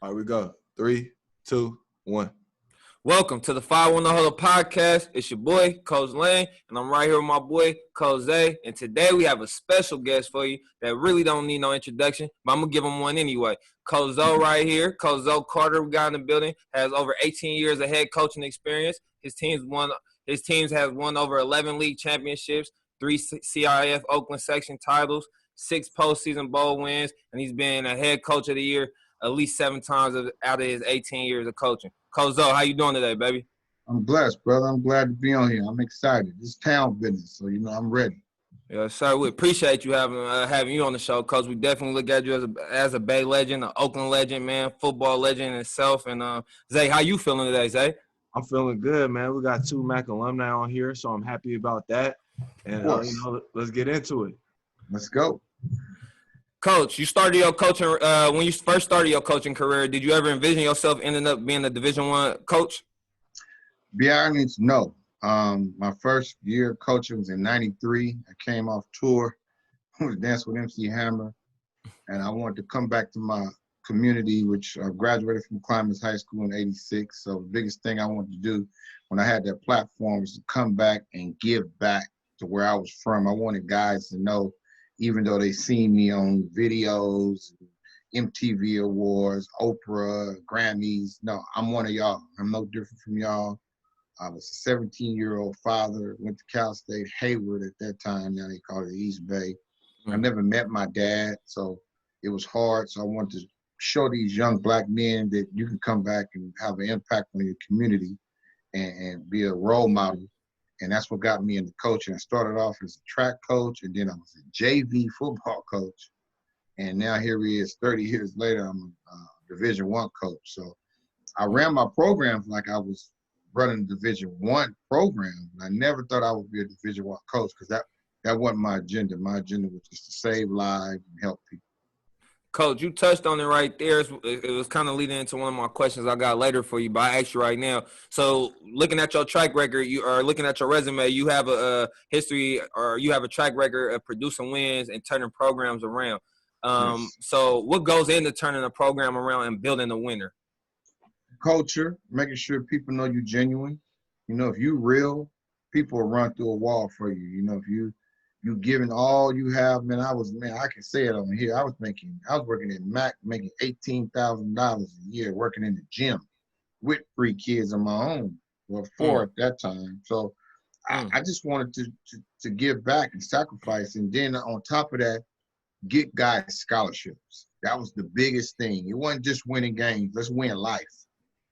All right, we go. 3, 2, 1. Welcome to the 510 Huddle podcast. It's your boy, Coach Lane, and I'm right here with my boy, Coach Zay. And today we have a special guest for you that really don't need no introduction, but I'm going to give him one anyway. Coach Zo right here. Coach Alonzo Carter, we got in the building, has over 18 years of head coaching experience. His teams have won over 11 league championships, 3 CIF Oakland section titles, 6 postseason bowl wins, and he's been a head coach of the year at least 7 times out of his 18 years of coaching. Coach Zo, how you doing today, baby? I'm blessed, brother. I'm glad to be on here. I'm excited. This is town business, so I'm ready. Yes, sir. We appreciate you having you on the show, Coach. We definitely look at you as a Bay legend, an Oakland legend, man, football legend in itself. And Zay, how you feeling today, Zay? I'm feeling good, man. We got 2 MAC alumni on here, so I'm happy about that. And let's get into it. Let's go. Coach, you started your coaching when you first started your coaching career. Did you ever envision yourself ending up being a Division I coach? Be honest, no. My first year of coaching was in '93. I came off tour, was dancing with MC Hammer, and I wanted to come back to my community, which I graduated from Climbers High School in '86. So the biggest thing I wanted to do when I had that platform was to come back and give back to where I was from. I wanted guys to know, even though they seen me on videos, MTV Awards, Oprah, Grammys, no, I'm one of y'all. I'm no different from y'all. I was a 17-year-old father, went to Cal State Hayward at that time. Now they call it East Bay. I never met my dad, so it was hard. So I wanted to show these young black men that you can come back and have an impact on your community and be a role model. And that's what got me into coaching. I started off as a track coach, and then I was a JV football coach. And now here he is, 30 years later, I'm a Division I coach. So I ran my programs like I was running a Division I program. I never thought I would be a Division I coach because that wasn't my agenda. My agenda was just to save lives and help people. Coach, you touched on it right there. It was kind of leading into one of my questions I got later for you, but I asked you right now. So looking at your track record, you are looking at your resume, you have a history or you have a track record of producing wins and turning programs around. Yes. So what goes into turning a program around and building a winner? Culture, making sure people know you're genuine. If you're real, people will run through a wall for you. If you giving all you have, I can say it on here. I was working at Mac, making $18,000 a year, working in the gym with 3 kids of my own, or 4 at that time. So I just wanted to give back and sacrifice. And then on top of that, get guys scholarships. That was the biggest thing. It wasn't just winning games. Let's win life.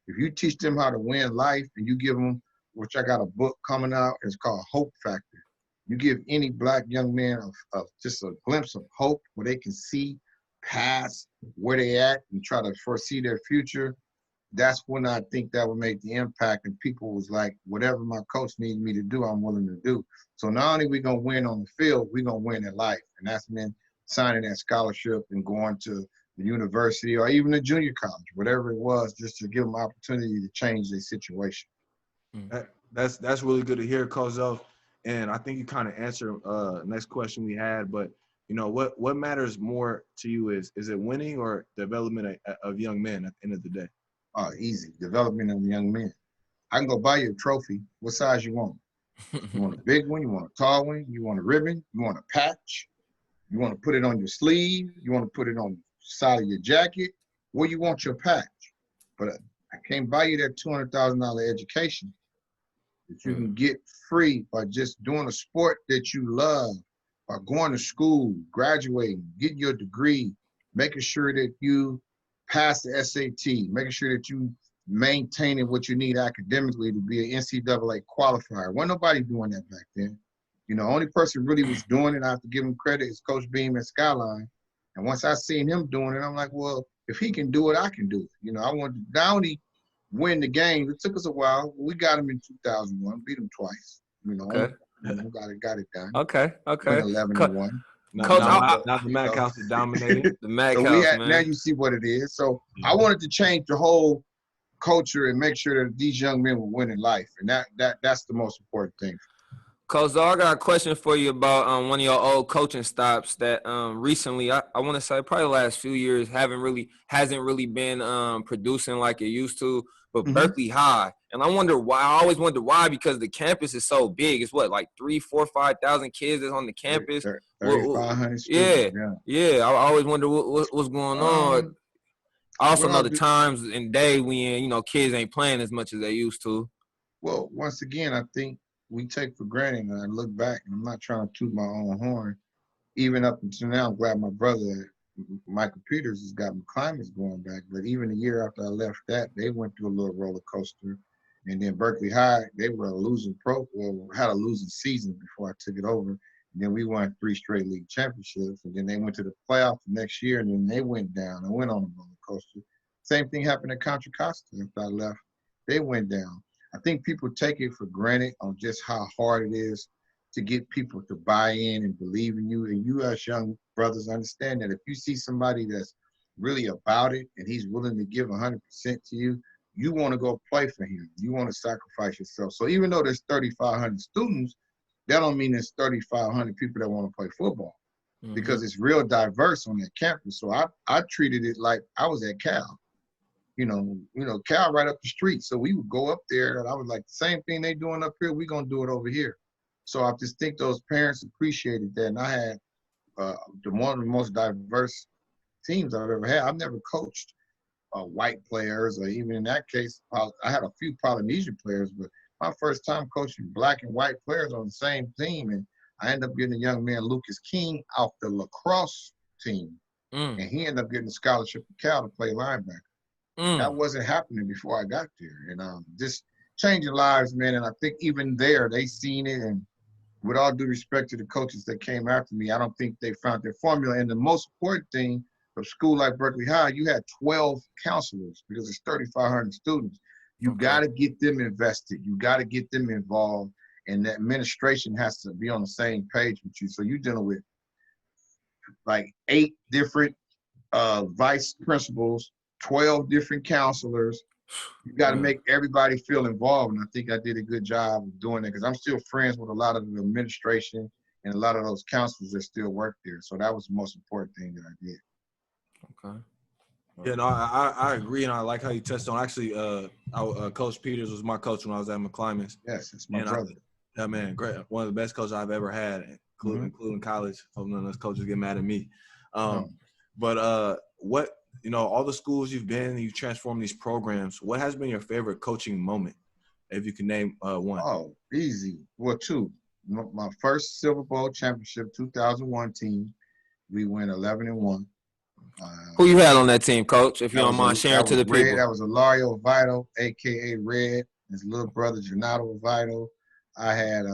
If you teach them how to win life and you give them, which I got a book coming out, it's called Hope Factor. You give any black young man of just a glimpse of hope where they can see past where they at and try to foresee their future. That's when I think that would make the impact. And people was like, whatever my coach needs me to do, I'm willing to do. So not only we going to win on the field, we're going to win in life. And that's meant signing that scholarship and going to the university or even a junior college, whatever it was, just to give them opportunity to change their situation. That's really good to hear, Coach Zo. And I think you kind of answered next question we had, but what matters more to you is it winning or development of young men at the end of the day? Easy. Development of young men. I can go buy you a trophy. What size you want? You want a big one? You want a tall one? You want a ribbon? You want a patch? You want to put it on your sleeve? You want to put it on the side of your jacket? Where you want your patch? But I can't buy you that $200,000 education that you can get free by just doing a sport that you love, by going to school, graduating, getting your degree, making sure that you pass the SAT, making sure that you maintaining what you need academically to be an NCAA qualifier. Wasn't nobody doing that back then. Only person really was doing it, I have to give him credit, is Coach Beam at Skyline. And once I seen him doing it, I'm like, well, if he can do it, I can do it. I wanted to not only win the game. It took us a while. We got him in 2001, beat him twice. Okay. Got it done. Okay. 11-1. Coach, not the MAC house that dominated. The MAC so house, man. Now you see what it is. So I wanted to change the whole culture and make sure that these young men were winning life. And that's the most important thing. Coach, I got a question for you about one of your old coaching stops that recently, I want to say probably the last few years hasn't really been producing like it used to, but Mm-hmm. Berkeley High. And I wonder why. I always wonder why, because the campus is so big. It's what, like 3, 4, 5,000 kids that's on the campus. 3,500 Yeah, students, yeah. yeah. I always wonder what's going on. Um, I also with know all the due, times and day when, kids ain't playing as much as they used to. well, once again, I think we take for granted, and I look back, and I'm not trying to toot my own horn. Even up until now, I'm glad my brother, Michael Peters, has got McClymonds going back. But even a year after I left that, they went through a little roller coaster. And then Berkeley High, they were had a losing season before I took it over. And then we won 3 straight league championships. And then they went to the playoffs the next year, and then they went down and went on a roller coaster. Same thing happened at Contra Costa after I left. They went down. I think people take it for granted on just how hard it is to get people to buy in and believe in you. And you as young brothers understand that if you see somebody that's really about it and he's willing to give 100% to you, you want to go play for him. You want to sacrifice yourself. So even though there's 3,500 students, that don't mean there's 3,500 people that want to play football, because it's real diverse on that campus. So I treated it like I was at Cal. Cal right up the street. So we would go up there, and I was like, the same thing they doing up here, we're going to do it over here. So I just think those parents appreciated that. And I had one of the most diverse teams I've ever had. I've never coached white players, or even in that case, I had a few Polynesian players, but my first time coaching black and white players on the same team. And I ended up getting a young man, Lucas King, off the lacrosse team. And he ended up getting a scholarship to Cal to play linebacker. That wasn't happening before I got there. And just changing lives, man. And I think even there, they seen it. And with all due respect to the coaches that came after me, I don't think they found their formula. And the most important thing of school like Berkeley High, you had 12 counselors because it's 3,500 students. You got to get them invested. You got to get them involved. And the administration has to be on the same page with you. So you're dealing with like 8 different vice principals, 12 different counselors. You got to make everybody feel involved, and I think I did a good job of doing that because I'm still friends with a lot of the administration and a lot of those counselors that still work there. So that was the most important thing that I did. Okay. Yeah, no, I agree, and I like how you touched on. Actually, Coach Peters was my coach when I was at McClymonds. Yes, it's my brother. Yeah, man, great. One of the best coaches I've ever had, including college. Hope none of those coaches get mad at me. But what, all the schools you've been, you've transformed these programs. What has been your favorite coaching moment, if you can name one? Oh, easy. Well, 2. My first Silver Bowl championship, 2001 team, we went 11-1. Who you had on that team, Coach, if you don't mind sharing to the people? That was Ilario Vito, a.k.a. Red, his little brother, Renato Vito. I had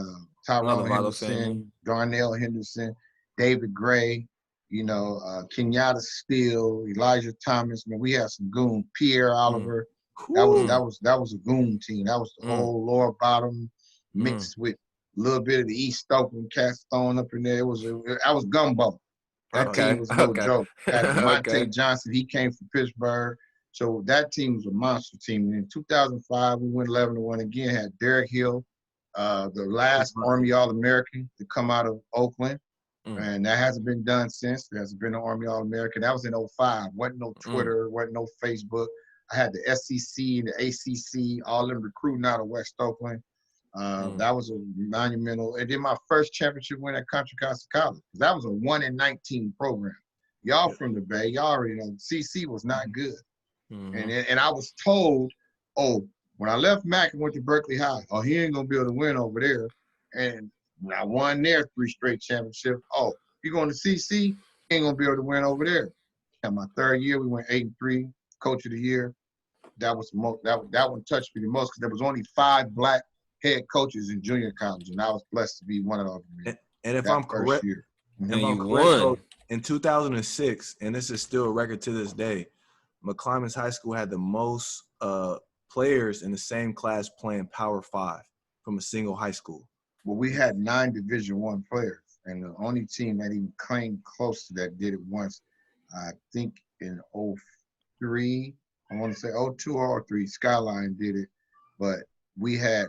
Tyrone Henderson, Darnell Henderson, David Gray, Kenyatta Steele, Elijah Thomas. Man, we had some goon. Pierre Oliver. That was a goon team. That was the whole lower bottom mixed with a little bit of the East Oakland cats thrown up in there. I was gumbo. That team was no joke. Had Monte Johnson. He came from Pittsburgh. So that team was a monster team. And in 2005, we went 11-1 again. Had Derek Hill, the last Army All-American to come out of Oakland. And that hasn't been done since. There hasn't been an Army All-American. That was in 2005. Wasn't no Twitter. Wasn't no Facebook. I had the SEC and the ACC, all them recruiting out of West Oakland. That was a monumental. And then my first championship win at Contra Costa College. That was a 1-19 program. Y'all from the Bay, y'all already know CC was not good. And I was told, when I left Mac and went to Berkeley High, he ain't gonna be able to win over there. And when I won there 3 straight championships, you going to CC, he ain't gonna be able to win over there. And my 3rd year, we went 8-3, coach of the year. That was that one touched me the most because there was only 5 black head coaches in junior college, and I was blessed to be one of them. And if I'm correct, in 2006, and this is still a record to this day, McClymonds High School had the most players in the same class playing Power 5 from a single high school. Well, we had 9 Division I players, and the only team that even claimed close to that did it once, I think in 2003, I want to say 2002 or 2003, Skyline did it, but we had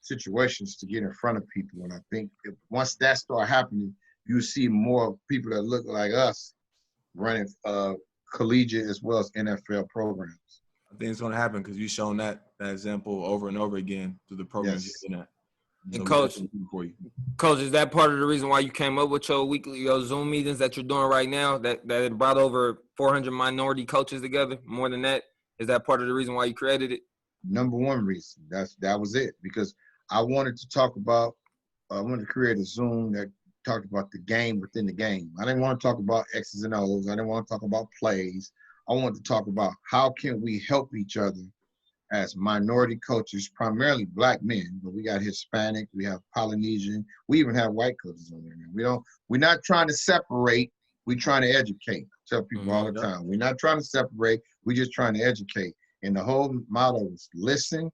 situations to get in front of people. And I think once that start happening, you see more people that look like us running collegiate as well as NFL programs. I think it's going to happen because you've shown that example over and over again through the programs Yes. you're in at. And So Coach, for you. Coach, is that part of the reason why you came up with your Zoom meetings that you're doing right now? That it brought over 400 minority coaches together. More than that, is that part of the reason why you created it? Number one reason. That was it, because I wanted to create a Zoom that talked about the game within the game. I didn't want to talk about X's and O's. I didn't want to talk about plays. I wanted to talk about how can we help each other as minority coaches, primarily Black men, but we got Hispanic, we have Polynesian, we even have white coaches on there. We're not trying to separate, we're trying to educate. I tell people all the time, we're not trying to separate, we're just trying to educate. And the whole motto is listen,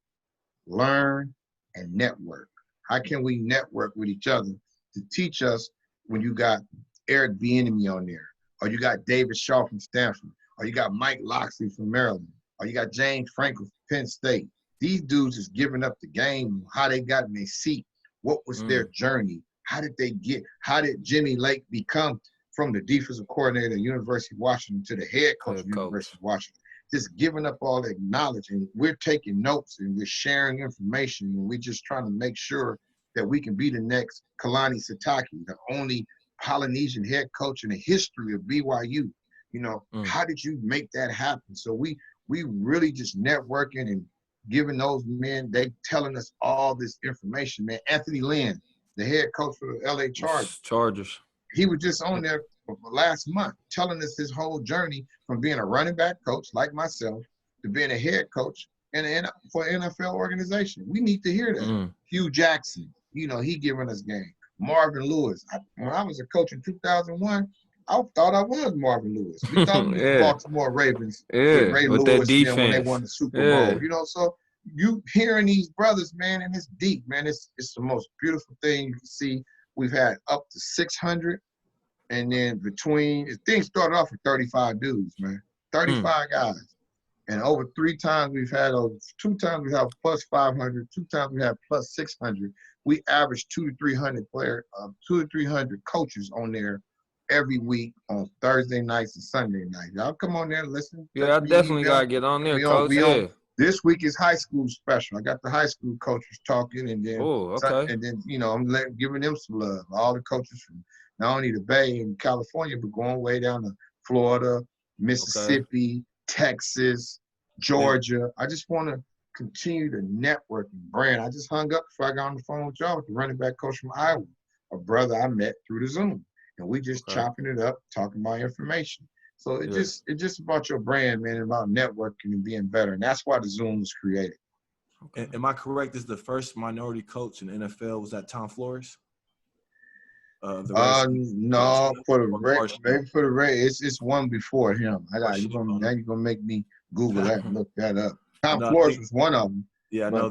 learn, and network. How can we network with each other to teach us when you got Eric Bieniemy on there, or you got David Shaw from Stanford, or you got Mike Locksley from Maryland, or you got James Franklin from Penn State. These dudes is giving up the game, how they got in their seat, what was their journey, how did Jimmy Lake become from the defensive coordinator at University of Washington to the head coach of University of Washington. Just giving up all that knowledge, and we're taking notes and we're sharing information, and we're just trying to make sure that we can be the next Kalani Sitake, the only Polynesian head coach in the history of BYU. How did you make that happen? So we really just networking and giving those men, they telling us all this information, man. Anthony Lynn, the head coach for the LA Chargers. He was just on there last month telling us his whole journey from being a running back coach like myself to being a head coach for an NFL organization. We need to hear that. Hugh Jackson, he giving us game. Marvin Lewis. When I was a coach in 2001, I thought I was Marvin Lewis. We thought we were the Baltimore Ravens with Ray Lewis when they won the Super Bowl. So you hearing these brothers, man, and it's deep, man. It's the most beautiful thing you can see. We've had up to 600, and then things started off with 35 dudes, man. 35 guys. And over 3 times we've had 2 times we have plus 500, 2 times we have plus 600. We average 200 to 300 coaches on there every week on Thursday nights and Sunday nights. Y'all come on there and listen. Yeah, I definitely got to get on there, Coach. This week is high school special. I got the high school coaches talking, and then I'm giving them some love. All the coaches from not only the Bay in California, but going way down to Florida, Mississippi, Texas, Georgia. I just want to continue to network and brand. I just hung up before I got on the phone with y'all with the running back coach from Iowa, a brother I met through the Zoom. And we just chopping it up, talking about information. So it's just about your brand, man, and about networking and being better. And that's why the Zoom was created. Okay. Am I correct? This is the first minority coach in the NFL. Was that Tom Flores? No, for the Rays, it's one before him. Now you're gonna make me Google that and look that up. Tom Flores was one of them. Yeah, I know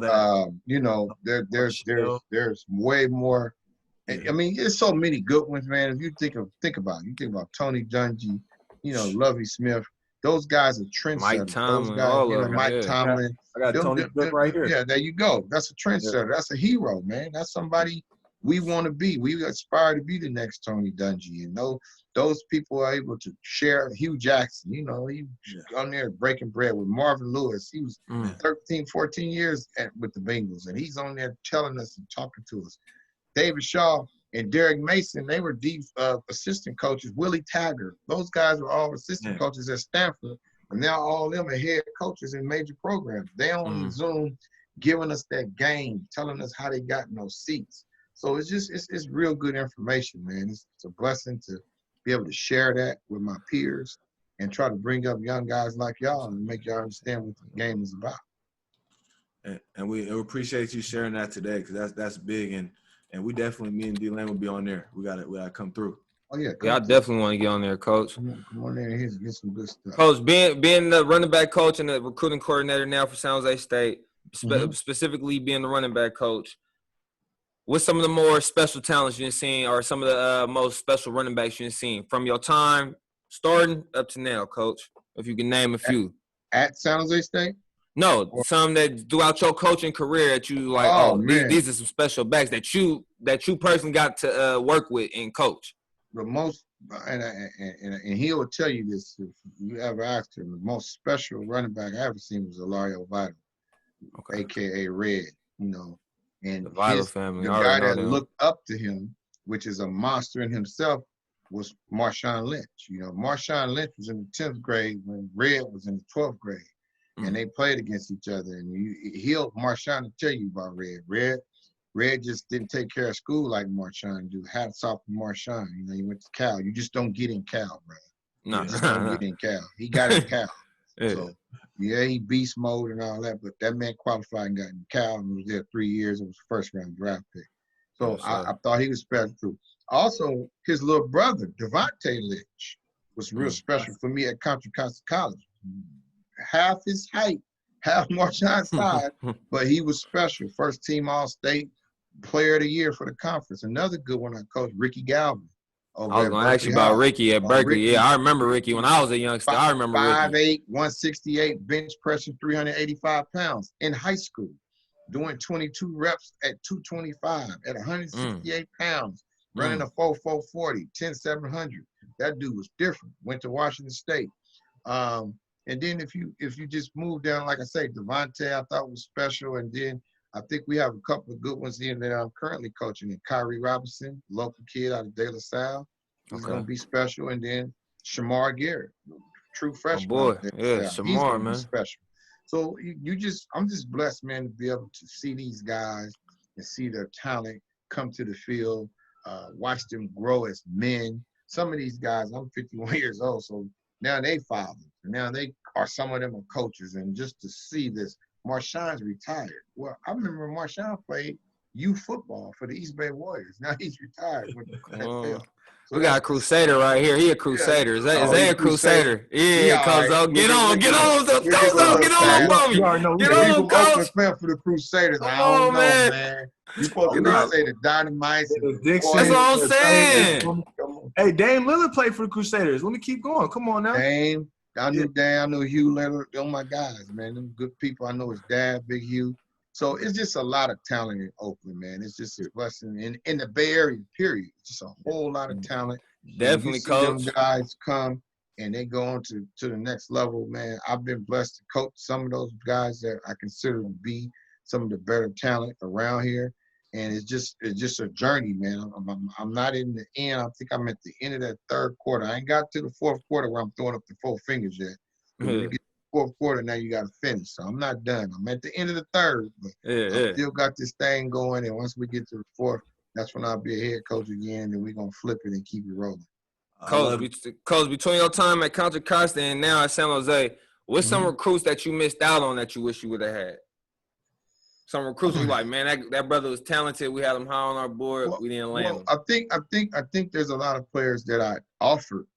that. There's way more. Yeah. I mean, there's so many good ones, man. If you think about it, you think about Tony Dungy, Lovie Smith. Those guys are trendsetters. Mike Tomlin, Mike Tomlin. I got Tony Smith right here. Yeah, there you go. That's a trendsetter. That's a hero, man. That's somebody we want to be. We aspire to be the next Tony Dungy. And those people are able to share. Hugh Jackson, he on there breaking bread with Marvin Lewis. He was 13, 14 years with the Bengals, and he's on there telling us and talking to us. David Shaw and Derek Mason, they were deep assistant coaches. Willie Taggart, those guys were all assistant coaches at Stanford, and now all of them are head coaches in major programs. They on Zoom giving us that game, telling us how they got in those seats. So it's real good information, man. It's a blessing to be able to share that with my peers and try to bring up young guys like y'all and make y'all understand what the game is about. And we appreciate you sharing that today, because that's big, and we definitely, me and D-Lane will be on there. We gotta come through. Oh yeah, I definitely want to get on there, Coach. Come on there and get some good stuff. Coach, being the running back coach and the recruiting coordinator now for San Jose State, specifically being the running back coach, what's some of the more special talents you've seen, or some of the most special running backs you've seen from your time starting up to now, Coach? If you can name a few. At San Jose State? No, some that throughout your coaching career that you like. Oh, These are some special backs that you personally got to work with and coach. The most, and he will tell you this if you ever asked him. The most special running back I ever seen was Alario Vital, aka Red. You know, and The Vital family. the I guy already know that them. looked up to him, which is a monster in himself, was Marshawn Lynch. You know, Marshawn Lynch was in the 10th grade when Red was in the 12th grade, and they played against each other. And Marshawn will tell you about Red. Red just didn't take care of school like Marshawn do. Hats off to Marshawn. You know, he went to Cal. You just don't get in Cal, bro. No, You just don't get in Cal. He got in Cal. Yeah. So, yeah, he beast mode and all that, but that man qualified and got in Cal and was there 3 years. It was first-round draft pick. So Yes, I thought he was special too. Also, his little brother, Devontae Lynch, was real special for me at Contra Costa College. Half his height, half Marshawn's size, but he was special. First team All-State, player of the year for the conference. Another good one I coached, Ricky Galvin. I was going to ask you about Ricky at Berkeley. Ricky, Yeah, I remember Ricky when I was a youngster. I remember Ricky. 5'8", 168, bench pressing 385 pounds in high school, doing 22 reps at 225 at 168 pounds, running a 4.40, 10.700. That dude was different. Went to Washington State. And then if you just move down, like I say, Devontae I thought was special. And then I think we have a couple of good ones in that I'm currently coaching. And Kyrie Robinson, local kid out of De La Salle. He's going to be special. And then Shamar Garrett, true freshman. Oh, boy. Yeah, He's Shamar, going to man. be special. So I'm just blessed, man, to be able to see these guys and see their talent come to the field, watch them grow as men. Some of these guys, I'm 51 years old, so now they fathers. And now some of them are coaches. And just to see this, Marshawn's retired. Well, I remember Marshawn played youth football for the East Bay Warriors. Now he's retired with the NFL. So we got a Crusader right here. He a Crusader. Is that a Crusader? Yeah, Coach. Right. Get on, get on, for me. Get on, Coach. Playing for the Crusaders. Come I don't on, know, man. You supposed to say the Dynamites. That's what I'm saying. Hey, Dame Lillard played for the Crusaders. Let me keep going. Come on now. Dame. I knew Hugh Lillard. Oh, my guys, man. Them good people. I know his dad, Big Hugh. So it's just a lot of talent in Oakland, man. It's just a blessing. In the Bay Area, period. Just a whole lot of talent. Definitely, Coach. Them guys come and they go on to the next level, man. I've been blessed to coach some of those guys that I consider to be some of the better talent around here. And it's just a journey, man. I'm not in the end. I think I'm at the end of that third quarter. I ain't got to the fourth quarter where I'm throwing up the 4 fingers yet. When you get to the fourth quarter, now you got to finish. So I'm not done. I'm at the end of the third, but I still got this thing going. And once we get to the fourth, that's when I'll be a head coach again, and we're going to flip it and keep it rolling. Coach, between your time at Contra Costa and now at San Jose, what's some recruits that you missed out on that you wish you would have had? Some recruits were like, man, that brother was talented. We had him high on our board. We didn't land him. I think there's a lot of players that I offered,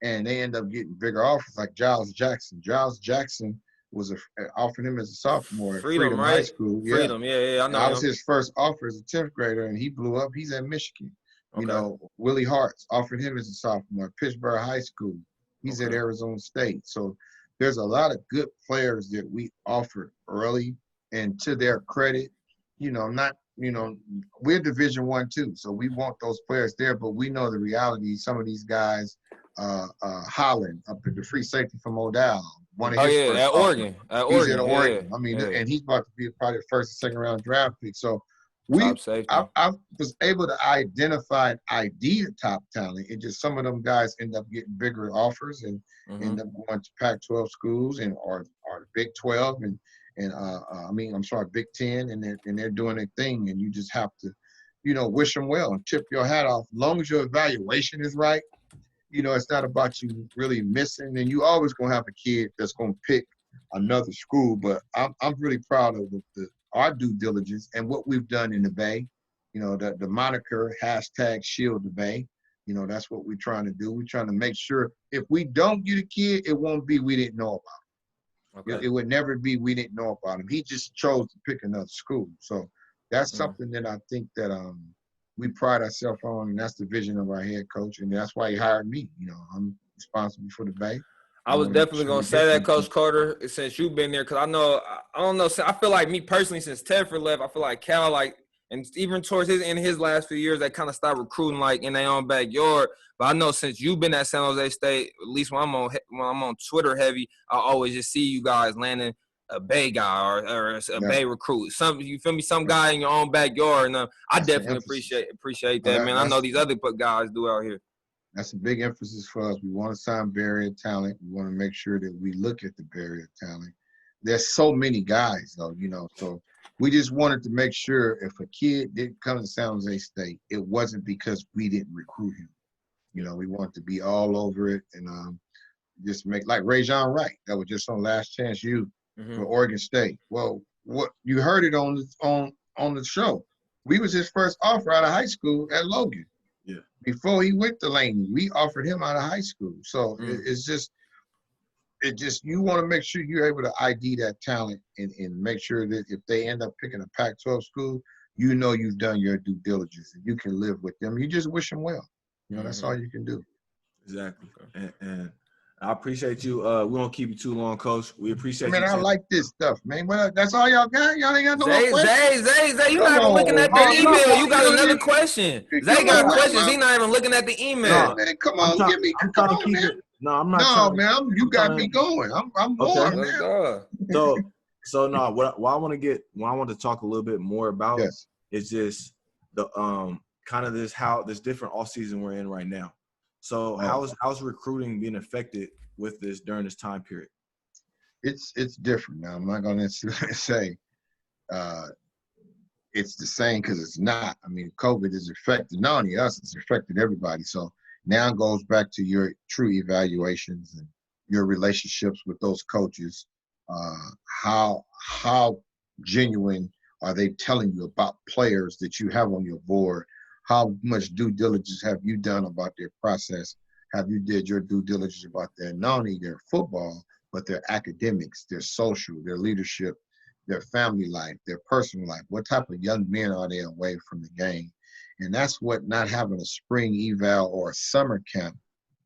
and they end up getting bigger offers, like Giles Jackson. Giles Jackson was offered him as a sophomore at Freedom High School. Yeah. Freedom, yeah, I know. That was his first offer as a 10th grader, and he blew up. He's at Michigan. Okay. You know, Willie Hart's offered him as a sophomore at Pittsburgh High School. He's at Arizona State. So there's a lot of good players that we offered early. And to their credit, we're Division I too, so we want those players there. But we know the reality. Some of these guys, Holland, up at the free safety from Odell, one of his first at Oregon. He's at Oregon. I mean, and he's about to be probably the first and second round draft pick. So I was able to identify and ID the top talent. It just some of them guys end up getting bigger offers and end up going to Pac-12 schools or the Big 12 and Big 10, and they're doing their thing, and you just have to, wish them well and tip your hat off. As long as your evaluation is right, it's not about you really missing, and you always gonna have a kid that's gonna pick another school. But I'm really proud of our due diligence and what we've done in the Bay. The moniker #Shield the Bay. That's what we're trying to do. We're trying to make sure if we don't get a kid, it won't be we didn't know about him. Okay. It would never be we didn't know about him. He just chose to pick another school. So that's something that I think that we pride ourselves on, and that's the vision of our head coach, and that's why he hired me. I'm responsible for the Bay. I was definitely gonna say that, Coach Carter, since you've been there, because I don't know. I feel like me personally, since Tedford left, I feel like Cal, like, and even towards his last few years, they kind of stopped recruiting like in their own backyard. But I know since you've been at San Jose State, at least when I'm on Twitter heavy, I always just see you guys landing a Bay guy or a Bay recruit. You feel me? Some guy in your own backyard, and I definitely appreciate that, man. I know these other guys do out here. That's a big emphasis for us. We want to sign barrier talent. We want to make sure that we look at the barrier talent. There's so many guys, though, so we just wanted to make sure if a kid didn't come to San Jose State, it wasn't because we didn't recruit him. We want to be all over it and just make, like Rajon Wright, that was just on Last Chance U for Oregon State. Well, what you heard it on the show. We was his first offer out of high school at Logan. Yeah. Before he went to Laney, we offered him out of high school. So it's just you want to make sure you're able to ID that talent and make sure that if they end up picking a Pac-12 school, you've done your due diligence and you can live with them. You just wish them well. That's all you can do. Exactly. And I appreciate you. We won't keep you too long, Coach. We appreciate you. Man, I like this stuff, man. Well, that's all y'all got? Y'all ain't got no more questions? Zay, you not even looking at the email. You got another question. Zay got questions. He not even looking at the email. No, man, come on, give me. I'm trying to keep it. No, I'm not. No, man, you got me going. I'm warm now. So no, what I want to talk a little bit more about is just the kind of this different off season we're in right now. So how's recruiting being affected with this during this time period? It's different now. I'm not going to say it's the same because it's not. I mean, COVID is affected not only us, it's affected everybody. So now it goes back to your true evaluations and your relationships with those coaches. How genuine are they telling you about players that you have on your board? How much due diligence have you done about their process? Have you did your due diligence about not only their football, but their academics, their social, their leadership, their family life, their personal life? What type of young men are they away from the game? And that's what not having a spring eval or a summer camp,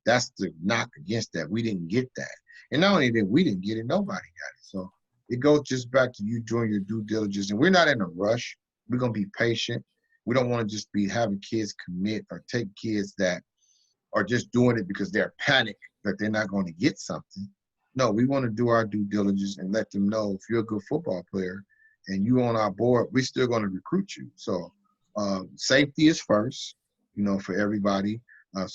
that's the knock against that. We didn't get that. And not only that we didn't get it, nobody got it. So it goes just back to you doing your due diligence. And we're not in a rush. We're going to be patient. We don't want to just be having kids commit or take kids that are just doing it because they're panicked that they're not going to get something. No, we want to do our due diligence and let them know if you're a good football player and you on our board, we're still going to recruit you. So safety is first, for everybody. By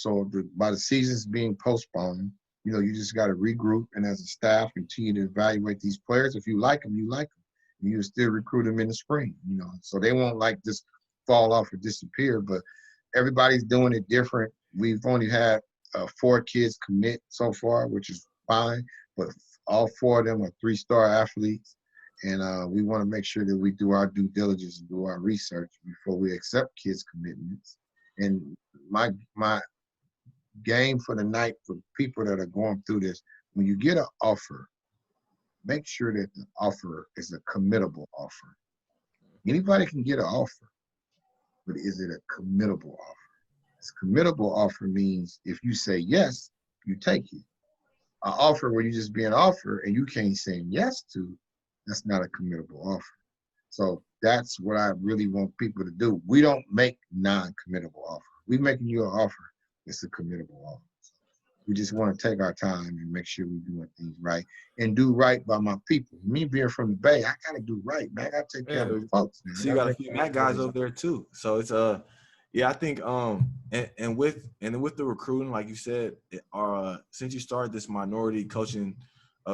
the season's being postponed, you just got to regroup and as a staff continue to evaluate these players. If you like them, you like them. And you still recruit them in the spring, So they won't just fall off or disappear, but everybody's doing it different. We've only had 4 kids commit so far, which is fine, but all 4 of them are 3-star athletes. And we want to make sure that we do our due diligence and do our research before we accept kids' commitments. And my game for the night for people that are going through this, when you get an offer, make sure that the offer is a committable offer. Anybody can get an offer, but is it a committable offer? A committable offer means if you say yes, you take it. An offer where you just being offered and you can't say yes to, that's not a committable offer. So that's what I really want people to do. We don't make non-committable offer. We're making you an offer. It's a committable offer. So we just want to take our time and make sure we're doing things right and do right by my people. Me being from the Bay, I got to do right, man. I got to take care of the folks, man. So you got a few Mac guys over there too. So it's yeah, I think and with the recruiting, like you said, since you started this minority coaching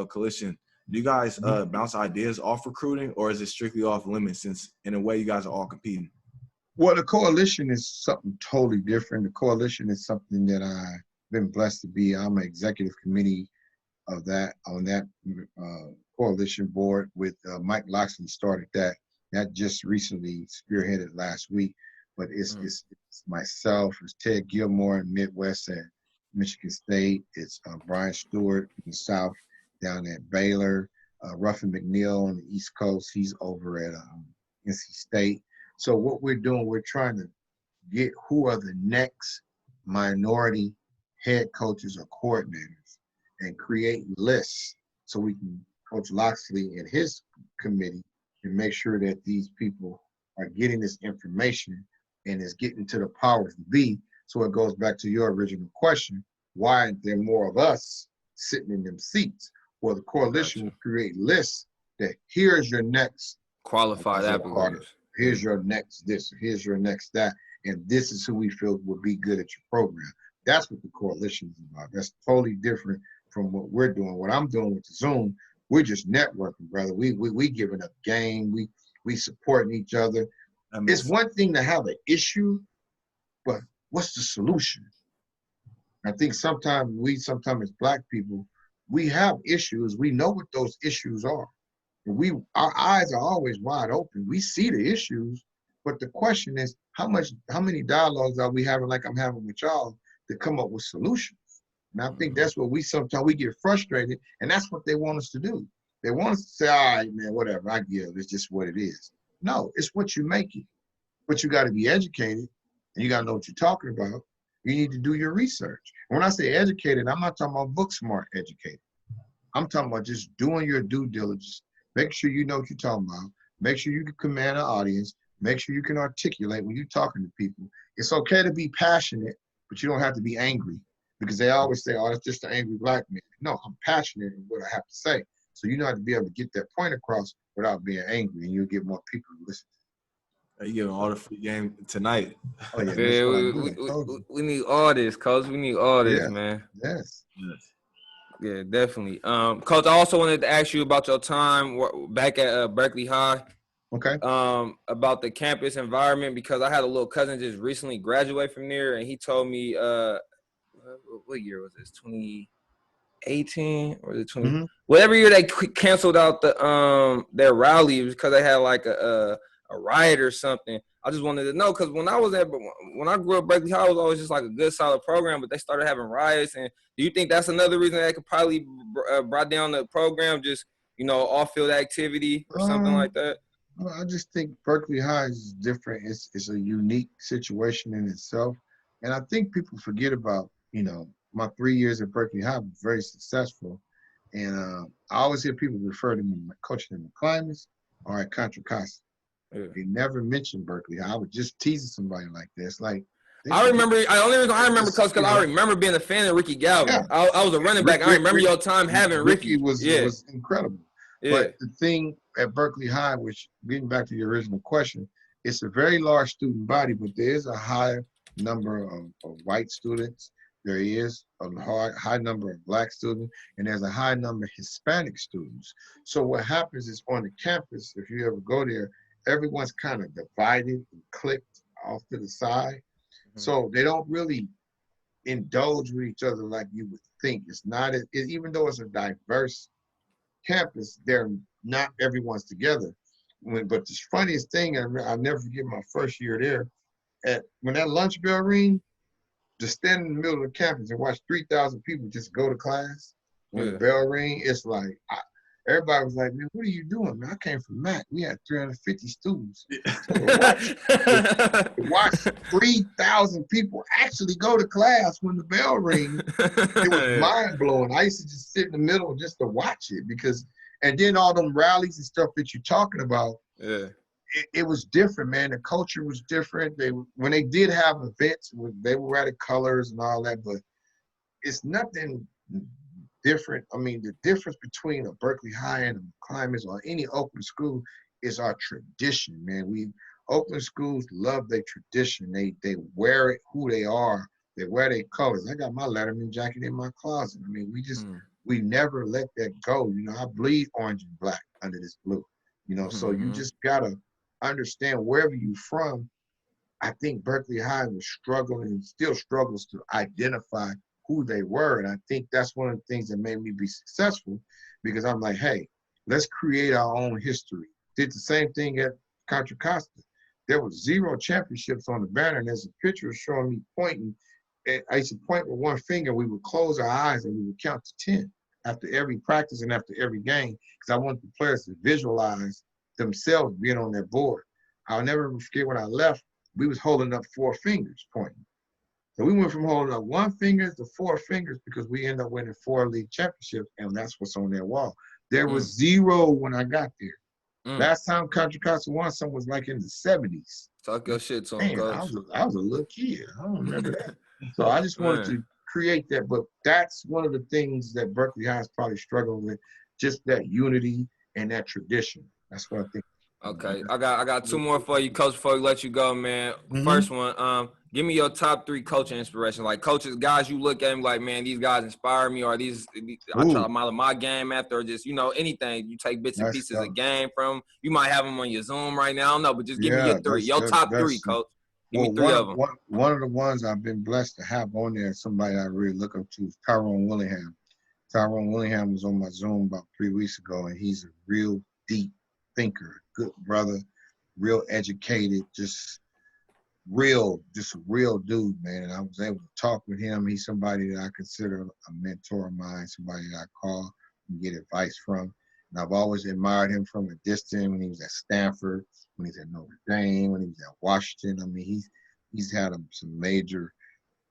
coalition, do you guys bounce ideas off recruiting, or is it strictly off limits? Since in a way you guys are all competing. Well, the coalition is something totally different. The coalition is something that I've been blessed to be. I'm an executive committee of that on that coalition board with Mike Loxley started that. That just recently spearheaded last week. But it's myself, it's Ted Gilmore in Midwest at Michigan State. It's Brian Stewart in the South down at Baylor. Ruffin McNeil on the East Coast, he's over at NC State. So what we're doing, we're trying to get who are the next minority head coaches or coordinators and create lists so we can, Coach Loxley and his committee can make sure that these people are getting this information and is getting to the powers to be. So it goes back to your original question, why aren't there more of us sitting in them seats? Well, the coalition will create lists that here's your next qualified applicants. Here's your next this, here's your next that, and this is who we feel would be good at your program. That's what the coalition is about. That's totally different from what we're doing. What I'm doing with the Zoom, we're just networking, brother. We giving up game. We supporting each other. It's one thing to have an issue, but what's the solution? I think sometimes as Black people, we have issues. We know what those issues are. And our eyes are always wide open. We see the issues, but the question is, how many dialogues are we having, like I'm having with y'all, to come up with solutions? And I think that's what sometimes we get frustrated, and that's what they want us to do. They want us to say, all right, man, whatever, I give, it's just what it is. No, it's what you make it. But you got to be educated, and you got to know what you're talking about. You need to do your research. And when I say educated, I'm not talking about book smart educated. I'm talking about just doing your due diligence. Make sure you know what you're talking about. Make sure you can command an audience. Make sure you can articulate when you're talking to people. It's okay to be passionate, but you don't have to be angry, because they always say, oh, that's just an angry Black man. No, I'm passionate in what I have to say. So you know how to be able to get that point across without being angry, and you'll get more people to listen. You give all the free game tonight. Oh, yeah. Yeah, we need all this, Coach. We need all this, man. Yes. Yeah, definitely. Coach, I also wanted to ask you about your time back at Berkeley High. Okay. About the campus environment, because I had a little cousin just recently graduate from there, and he told me, what year was this? 2018 or was it 20? Mm-hmm. Whatever year they canceled out their rally because they had like a riot or something. I just wanted to know, because when I grew up, Berkeley High was always just like a good, solid program, but they started having riots. And do you think that's another reason that could probably brought down the program, just, off-field activity or something like that? Well, I just think Berkeley High is different. It's a unique situation in itself. And I think people forget about, my 3 years at Berkeley High was very successful. And I always hear people refer to me coaching in the Climates or at Contra Costa. Yeah. They never mentioned Berkeley High. I was just teasing somebody like this. Like, I remember, Coach, because I remember being a fan of Ricky Galvin. Yeah. I was a running back. I remember your time having Ricky. Was incredible. Yeah. But the thing at Berkeley High, which, getting back to your original question, it's a very large student body, but there is a high number of white students. There is a high number of Black students, and there's a high number of Hispanic students. So what happens is on the campus, if you ever go there, everyone's kind of divided and clicked off to the side. Mm-hmm. So they don't really indulge with each other like you would think. It's not, even though it's a diverse campus, not everyone's together. But the funniest thing, I'll never forget my first year there, when that lunch bell rang, just stand in the middle of the campus and watch 3,000 people just go to class. When the bell rang, it's like, everybody was like, man, what are you doing, man? I came from Mac. We had 350 students. So to watch 3,000 people actually go to class when the bell rang, it was mind-blowing. I used to just sit in the middle just to watch it, and then all them rallies and stuff that you're talking about, it was different, man. The culture was different. When they did have events, they were wearing colors and all that, but it's nothing different. I mean, the difference between a Berkeley High and a Climates or any Oakland school is our tradition, man. Oakland schools love their tradition. They wear it who they are. They wear their colors. I got my Letterman jacket in my closet. I mean, we never let that go. I bleed orange and black under this blue. So you just gotta understand wherever you're from. I think Berkeley High was struggling and still struggles to identify who they were. And I think that's one of the things that made me be successful, because I'm like, hey, let's create our own history. Did the same thing at Contra Costa. There was 0 championships on the banner, and there's a picture showing me pointing. I used to point with one finger. We would close our eyes and we would count to 10 after every practice and after every game, because I wanted the players to visualize themselves being on that board. I'll never forget when I left, we was holding up 4 fingers pointing. So we went from holding up one finger to 4 fingers because we ended up winning 4 league championships, and that's what's on that wall. There was 0 when I got there. Last time Contra Costa won something was like in the 70s. Talk your shit to him, Man, Coach. I was a little kid. I don't remember that. So I just wanted to create that. But that's one of the things that Berkeley High is probably struggling with, just that unity and that tradition. That's what I think. Okay, I got 2 more for you, Coach, before we let you go, man. First one, give me your top 3 coaching inspiration. Like coaches, guys you look at them like, man, these guys inspire me, or these I try to model my game after, or just, anything. You take bits and pieces of game from. You might have them on your Zoom right now. I don't know, but just give me your 3. Your top 3, Coach. Give me 3 of them. One of the ones I've been blessed to have on there, somebody I really look up to, is Tyrone Willingham. Tyrone Willingham was on my Zoom about 3 weeks ago, and he's a real deep thinker, good brother, real educated, just a real dude, man. And I was able to talk with him. He's somebody that I consider a mentor of mine, somebody that I call and get advice from. And I've always admired him from a distance when he was at Stanford, when he was at Notre Dame, when he was at Washington. I mean, he's had some major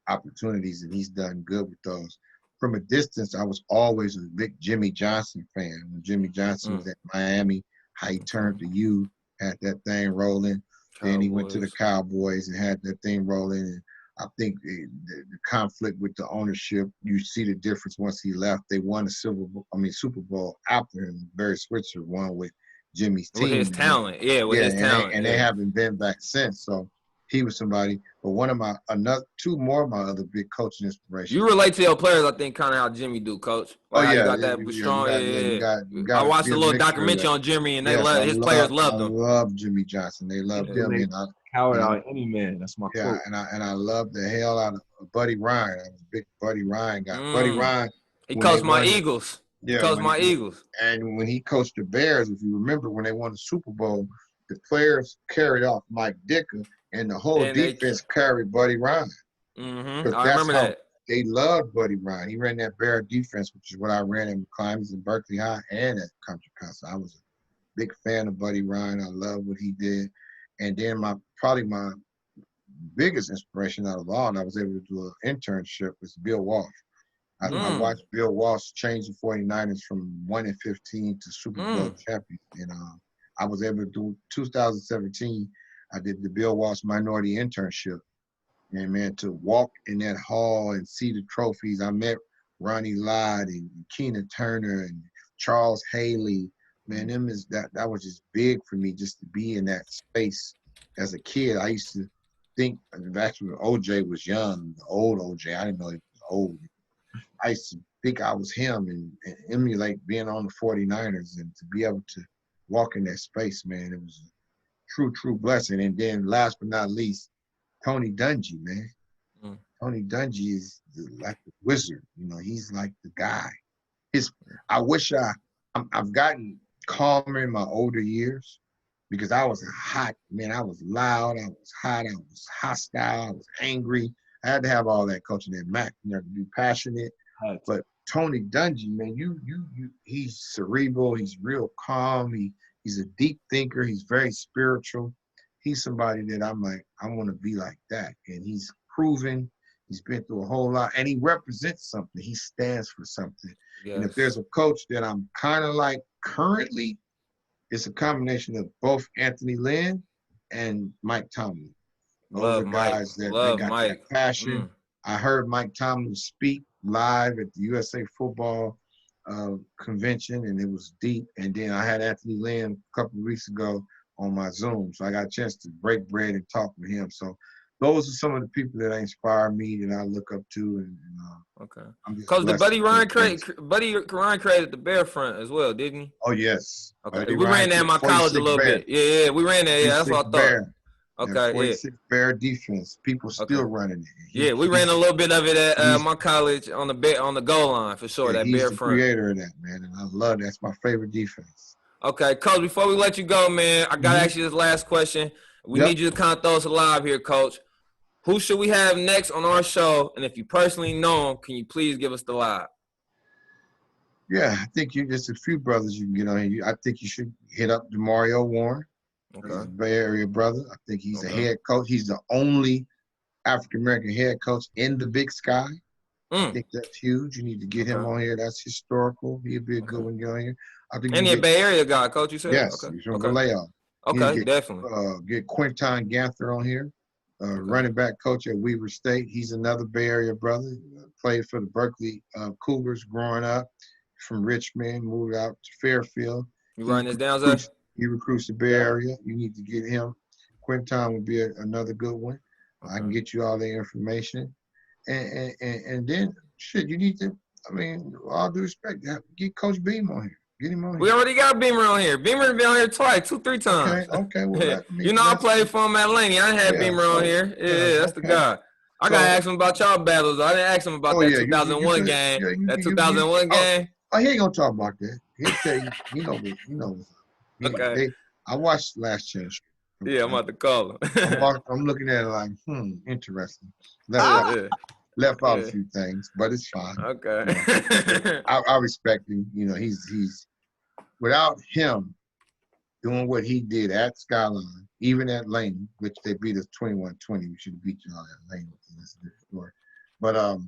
opportunities, and he's done good with those. From a distance, I was always a big Jimmy Johnson fan. When Jimmy Johnson was at Miami, how he turned to you, had that thing rolling. Then he went to the Cowboys and had that thing rolling. And I think the conflict with the ownership, you see the difference once he left. They won the Super Bowl after him. Barry Switzer won with Jimmy's team. With his talent, his talent. They haven't been back since. So he was somebody. But 2 more of my other big coaching inspirations. You relate to your players, I think, kind of how Jimmy do, Coach. Like how you got that strong. I watched a little documentary on Jimmy, and his players loved him. I love Jimmy Johnson. They loved him. And Coward out any man. That's my quote. And I love the hell out of Buddy Ryan. I was a big Buddy Ryan guy. Buddy Ryan. He coached my Eagles. Eagles. And when he coached the Bears, if you remember, when they won the Super Bowl, the players carried off Mike Dicker, and the whole defense carried Buddy Ryan. I remember that. They loved Buddy Ryan. He ran that Bear defense, which is what I ran in climbs in Berkeley High and at Contra Costa. I was a big fan of Buddy Ryan. I love what he did. And then probably my biggest inspiration out of all, and I was able to do an internship, was Bill Walsh. I watched Bill Walsh change the 49ers from 1-15 to Super Bowl champion. And I was able to do 2017. I did the Bill Walsh minority internship. And man, to walk in that hall and see the trophies, I met Ronnie Lott and Keena Turner and Charles Haley. Man, that was just big for me, just to be in that space as a kid. I used to think, actually, OJ was young, the old OJ. I didn't know he was old. I used to think I was him and emulate being on the 49ers, and to be able to walk in that space, man, it was a true blessing. And then last but not least, Tony Dungy, man. Tony Dungy is like the wizard. He's like the guy. I've gotten calmer in my older years, because I was I was loud, I was hot, I was hostile, I was angry. I had to have all that coaching at Mac, to be passionate. But Tony Dungy, man, he's cerebral, he's real calm, he's a deep thinker, he's very spiritual. He's somebody that I'm like, I want to be like that. And he's proven, he's been through a whole lot, and he represents something. He stands for something. Yes. And if there's a coach that I'm kind of like currently, it's a combination of both Anthony Lynn and Mike Tomlin. Those are guys that got that passion. I heard Mike Tomlin speak live at the USA Football convention, and it was deep. And then I had Anthony Lynn a couple of weeks ago on my Zoom, so I got a chance to break bread and talk with him. So those are some of the people that inspire me, that I look up to. Okay. Because the Buddy Ryan created the Bear Front as well, didn't he? Oh yes. Okay. We ran that in my college a little bit. Yeah, we ran that. Yeah, that's what I thought. Bear. Okay, 46 Bear defense. People still running it. We ran a little bit of it at my college on the goal line for sure. That he's Bear the Front. Creator of that, man, and I love that. That's my favorite defense. Okay, Coach, before we let you go, man, I got to ask you this last question. We need you to kind of throw us alive here, Coach. Who should we have next on our show? And if you personally know him, can you please give us the live? Yeah, I think there's a few brothers you can get on here. I think you should hit up DeMario Warren, Bay Area brother. I think he's a head coach. He's the only African-American head coach in the Big Sky. I Mm. think that's huge. You need to get him Okay. on here. That's historical. He'd be a good Okay. one to get on here. I think And you he a get, Bay Area guy, coach, you said? yes, Okay. he's from Okay. Vallejo. You Okay, need definitely. to get Quinton Ganther on here, Okay. running back coach at Weaver State. He's another Bay Area brother. Played for the Berkeley Cougars growing up. From Richmond, moved out to Fairfield. You writing this down, Zay? He recruits the Bay Area. You need to get him. Quinton would be another good one. I can Okay. get you all the information. And then, shit, you need to, I mean, all due respect, get Coach Beam on here. Get him on We here. already got Beamer on here. Beamer been on here twice, 2-3 times. Okay. Well, You know I played for him at Laney. I had Beamer on here. Yeah, that's the okay. guy. I got to ask him about y'all battles. I didn't ask him about that 2001 game. That 2001 game. Oh, he ain't gonna talk about that. He'll tell you. He knows. Okay. I watched Last Chance. Yeah, I'm about to call him. I'm looking at it like, interesting. Left out a few things, but it's fine. Okay. You know, I respect him. You know, he's without him doing what he did at Skyline, even at Laney, which they beat us 21-20. We should have beat y'all at Laney. That's a different story. But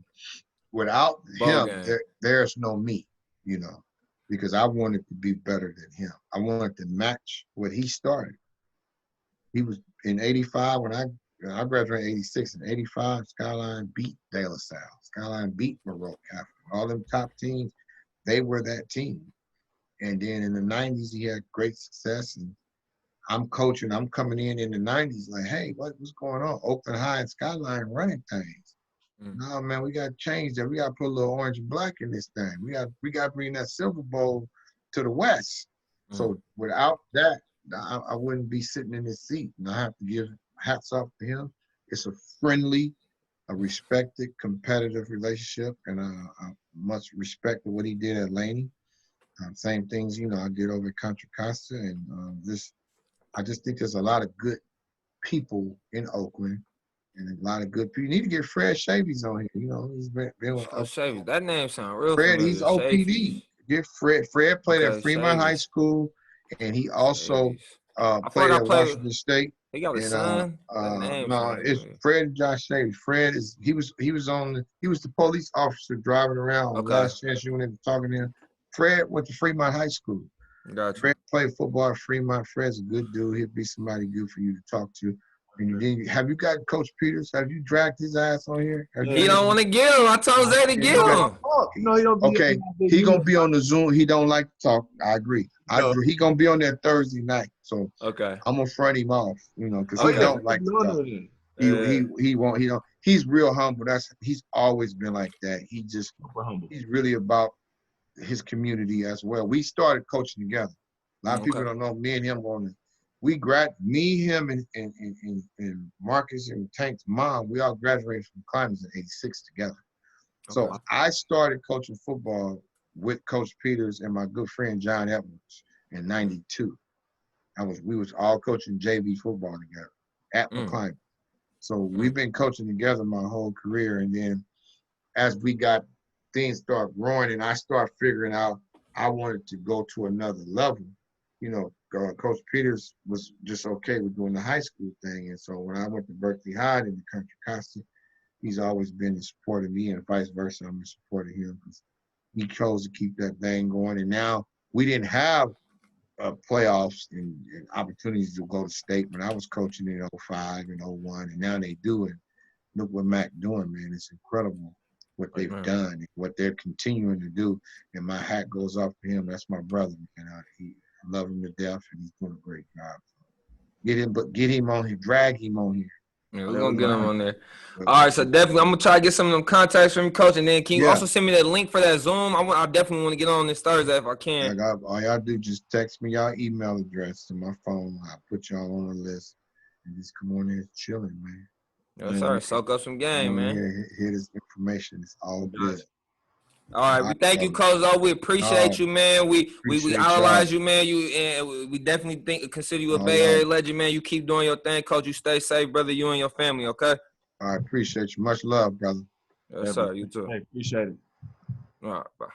without him, there's no me, you know, because I wanted to be better than him. I wanted to match what he started. He was in 85 when I graduated in 86. In 85, Skyline beat De La Salle. Skyline beat Monroe Catholic. All them top teams, they were that team. And then in the 90s, he had great success. And I'm coaching. I'm coming in the 90s like, hey, what's going on? Oakland High and Skyline running things. No, man, we got to change that. We got to put a little orange and black in this thing. We got to bring that Silver Bowl to the West. So without that, I wouldn't be sitting in this seat. And I have to give hats off to him. It's a friendly, a respected, competitive relationship. And I much respect what he did at Laney. Same things, you know, I did over at Contra Costa. And I just think there's a lot of good people in Oakland. And a lot of good people. You need to get Fred Shavies on here. You know, he's been with Shavies. That name sounds real Fred, familiar. he's OPD. Shavies. Get Fred. Fred played at Fremont High School, and he also played at Washington State. He got a son. No, it's Fred and Josh Shavies. Fred he was the police officer driving around on Last Chance You went talking to him. Fred went to Fremont High School. Gotcha. Fred played football at Fremont. Fred's a good dude. He'll be somebody good for you to talk to. And then, have you got Coach Peters? Have you dragged his ass on here? He don't want to get him. I told Zay to get him. No, he don't. Okay, he gonna be on the Zoom. He don't like to talk. I agree. He gonna be on there Thursday night. So I'm gonna front him off, you know, because he don't like to talk. He won't. He don't. He's real humble. He's always been like that. He's really about his community as well. We started coaching together. A lot of people don't know. Me and him him, and Marcus and Tank's mom, we all graduated from Climbers in '86 together. So I started coaching football with Coach Peters and my good friend John Edwards in '92. We was all coaching JV football together at McClimber. So we've been coaching together my whole career. And then as things start growing and I start figuring out I wanted to go to another level, you know, Coach Peters was just okay with doing the high school thing. And so when I went to Berkeley High in the Contra Costa, he's always been in support of me and vice versa. I'm in support of him because he chose to keep that thing going. And now we didn't have playoffs and opportunities to go to state when I was coaching in 05 and 01, and now they do it. Look what Mac doing, man. It's incredible what they've done and what they're continuing to do. And my hat goes off to him. That's my brother, man. I love him to death, and he's doing a great job. Get him on here, drag him on here. Yeah, we're going to get him on there. All right, so definitely I'm going to try to get some of them contacts from you, Coach, and then can you also send me that link for that Zoom? I definitely want to get on this Thursday if I can. All y'all do, just text me y'all email address to my phone. I'll put y'all on the list and just come on there chilling, man. Yes, sir. Soak up some game, man. Hear this information. It's all good. All right, we thank you, Coach. We appreciate you, man. We idolize you, man. We definitely consider you a Bay Area legend, man. You keep doing your thing, Coach. You stay safe, brother. You and your family, okay? I appreciate you. Much love, brother. Yes, sir. You too. Hey, appreciate it. All right, bye.